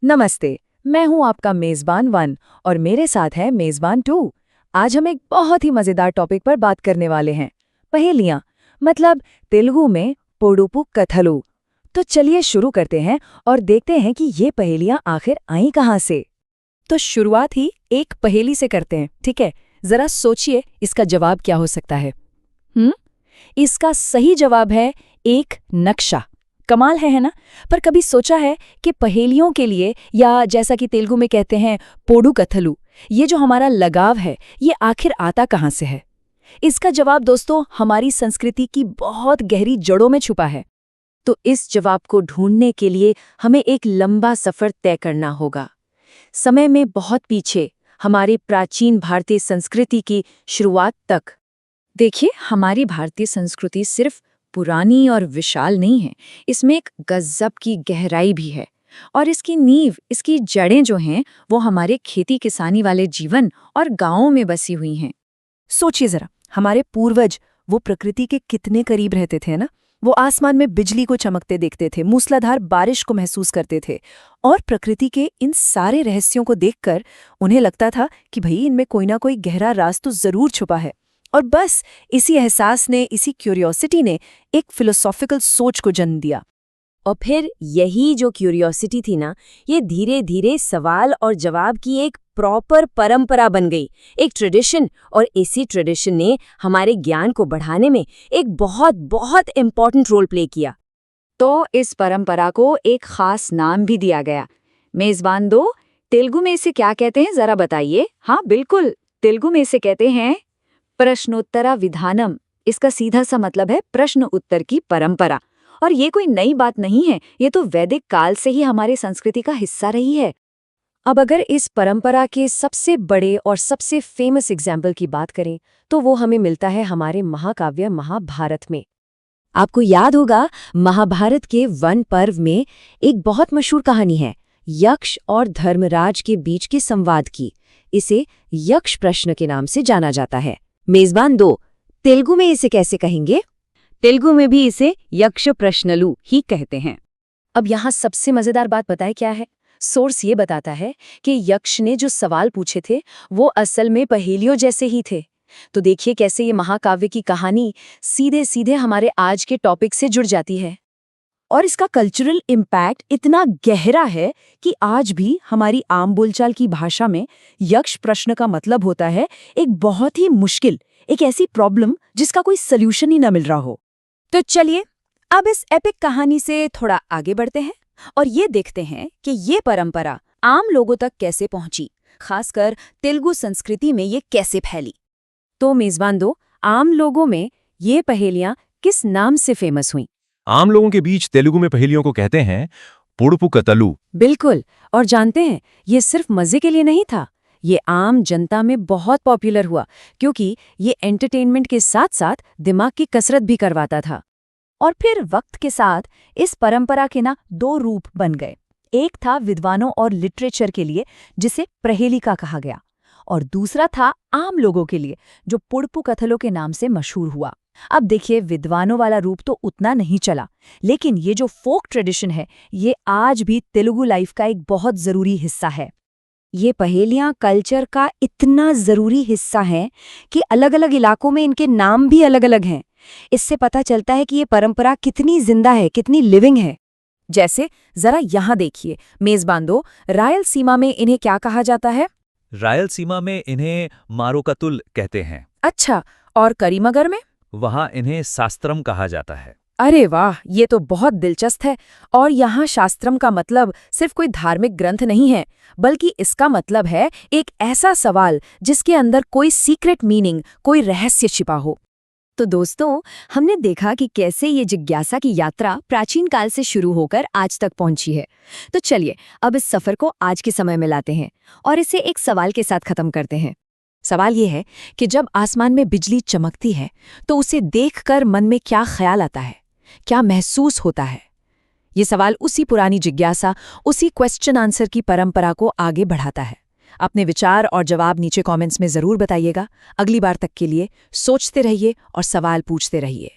नमस्ते। मैं हूं आपका मेजबान 1 और मेरे साथ है मेजबान 2। आज हम एक बहुत ही मजेदार टॉपिक पर बात करने वाले हैं, पहेलियां, मतलब तेलुगु में पोडुपु कथलू। तो चलिए शुरू करते हैं और देखते हैं कि ये पहेलियां आखिर आई कहां से। तो शुरुआत ही एक पहेली से करते हैं, ठीक है? जरा सोचिए इसका जवाब क्या हो सकता है। इसका सही जवाब है एक नक्शा। कमाल है ना? पर कभी सोचा है कि पहेलियों के लिए, या जैसा कि तेलुगु में कहते हैं पोडु कथलू, ये जो हमारा लगाव है ये आखिर आता कहाँ से है? इसका जवाब दोस्तों हमारी संस्कृति की बहुत गहरी जड़ों में छुपा है। तो इस जवाब को ढूंढने के लिए हमें एक लंबा सफर तय करना होगा, समय में बहुत पीछे, हमारी प्राचीन भारतीय संस्कृति की शुरुआत तक। देखिए, हमारी भारतीय संस्कृति सिर्फ पुरानी और विशाल नहीं है, इसमें एक गजब की गहराई भी है। और इसकी नींव, इसकी जड़ें जो हैं, वो हमारे खेती किसानी वाले जीवन और गांवों में बसी हुई हैं। सोचिए जरा, हमारे पूर्वज वो प्रकृति के कितने करीब रहते थे ना। वो आसमान में बिजली को चमकते देखते थे, मूसलाधार बारिश को महसूस करते थे, और प्रकृति के इन सारे रहस्यों को देखकर उन्हें लगता था कि भाई इनमें कोई ना कोई गहरा राज तो जरूर छुपा है। और बस इसी एहसास ने, इसी क्यूरियोसिटी ने एक फिलोसॉफिकल सोच को जन्म दिया। और फिर यही जो क्यूरियोसिटी थी ना, ये धीरे धीरे सवाल और जवाब की एक प्रॉपर परंपरा बन गई, एक ट्रेडिशन। और इसी ट्रेडिशन ने हमारे ज्ञान को बढ़ाने में एक बहुत बहुत इम्पॉर्टेंट रोल प्ले किया। तो इस परंपरा को एक खास नाम भी दिया गया। मेजबान 2, तेलुगु में इसे क्या कहते हैं जरा बताइए। हाँ बिल्कुल, तेलुगु में इसे कहते हैं प्रश्नोत्तरा विधानम। इसका सीधा सा मतलब है प्रश्न उत्तर की परंपरा। और ये कोई नई बात नहीं है, ये तो वैदिक काल से ही हमारी संस्कृति का हिस्सा रही है। अब अगर इस परंपरा के सबसे बड़े और सबसे फेमस एग्जाम्पल की बात करें तो वो हमें मिलता है हमारे महाकाव्य महाभारत में। आपको याद होगा, महाभारत के वन पर्व में एक बहुत मशहूर कहानी है, यक्ष और धर्मराज के बीच के संवाद की। इसे यक्ष प्रश्न के नाम से जाना जाता है। मेजबान 2, तेलुगु में इसे कैसे कहेंगे? तेलुगु में भी इसे यक्ष प्रश्नलू ही कहते हैं। अब यहाँ सबसे मजेदार बात बताए क्या है? सोर्स ये बताता है कि यक्ष ने जो सवाल पूछे थे वो असल में पहेलियों जैसे ही थे। तो देखिए कैसे ये महाकाव्य की कहानी सीधे सीधे हमारे आज के टॉपिक से जुड़ जाती है। और इसका कल्चरल इम्पैक्ट इतना गहरा है कि आज भी हमारी आम बोलचाल की भाषा में यक्ष प्रश्न का मतलब होता है एक बहुत ही मुश्किल, एक ऐसी प्रॉब्लम जिसका कोई सल्यूशन ही न मिल रहा हो। तो चलिए अब इस एपिक कहानी से थोड़ा आगे बढ़ते हैं और ये देखते हैं कि ये परंपरा आम लोगों तक कैसे पहुंची, खासकर तेलुगु संस्कृति में ये कैसे फैली। तो मेजबान 2, आम लोगों में ये पहेलियां किस नाम से फेमस हुई? आम लोगों के बीच तेलुगु में पहेलियों को कहते हैं पोडुपु कथलू। बिल्कुल। और जानते हैं, ये सिर्फ मजे के लिए नहीं था, ये आम जनता में बहुत पॉपुलर हुआ क्योंकि ये एंटरटेनमेंट के साथ साथ दिमाग की कसरत भी करवाता था। और फिर वक्त के साथ इस परंपरा के ना 2 रूप बन गए। एक था विद्वानों और लिटरेचर के लिए, जिसे प्रहेलिका कहा गया, और दूसरा था आम लोगों के लिए, जो पोडुपु कथलू के नाम से मशहूर हुआ। अब देखिए, विद्वानों वाला रूप तो उतना नहीं चला, लेकिन ये जो फोक ट्रेडिशन है ये आज भी तेलुगु लाइफ का एक बहुत जरूरी हिस्सा है। ये पहेलियां कल्चर का इतना जरूरी हिस्सा हैं कि अलग अलग इलाकों में इनके नाम भी अलग अलग हैं। इससे पता चलता है कि ये परंपरा कितनी जिंदा है, कितनी लिविंग है। जैसे जरा यहाँ देखिए मेजबान 2, रायलसीमा में इन्हें क्या कहा जाता है? रायलसीमा में इन्हें मारोकतुल कहते हैं। अच्छा, और करीमगढ़ में? वहाँ इन्हें शास्त्रम कहा जाता है। अरे वाह, ये तो बहुत दिलचस्प है। और यहाँ शास्त्रम का मतलब सिर्फ कोई धार्मिक ग्रंथ नहीं है, बल्कि इसका मतलब है एक ऐसा सवाल जिसके अंदर कोई सीक्रेट मीनिंग, कोई रहस्य छिपा हो। तो दोस्तों, हमने देखा कि कैसे ये जिज्ञासा की यात्रा प्राचीन काल से शुरू होकर आज तक पहुंची है। तो चलिए अब इस सफर को आज के समय में लाते हैं और इसे एक सवाल के साथ खत्म करते हैं। सवाल ये है कि जब आसमान में बिजली चमकती है तो उसे देखकर मन में क्या ख्याल आता है, क्या महसूस होता है? ये सवाल उसी पुरानी जिज्ञासा, उसी क्वेश्चन आंसर की परंपरा को आगे बढ़ाता है। अपने विचार और जवाब नीचे कमेंट्स में जरूर बताइएगा। अगली बार तक के लिए सोचते रहिए और सवाल पूछते रहिए।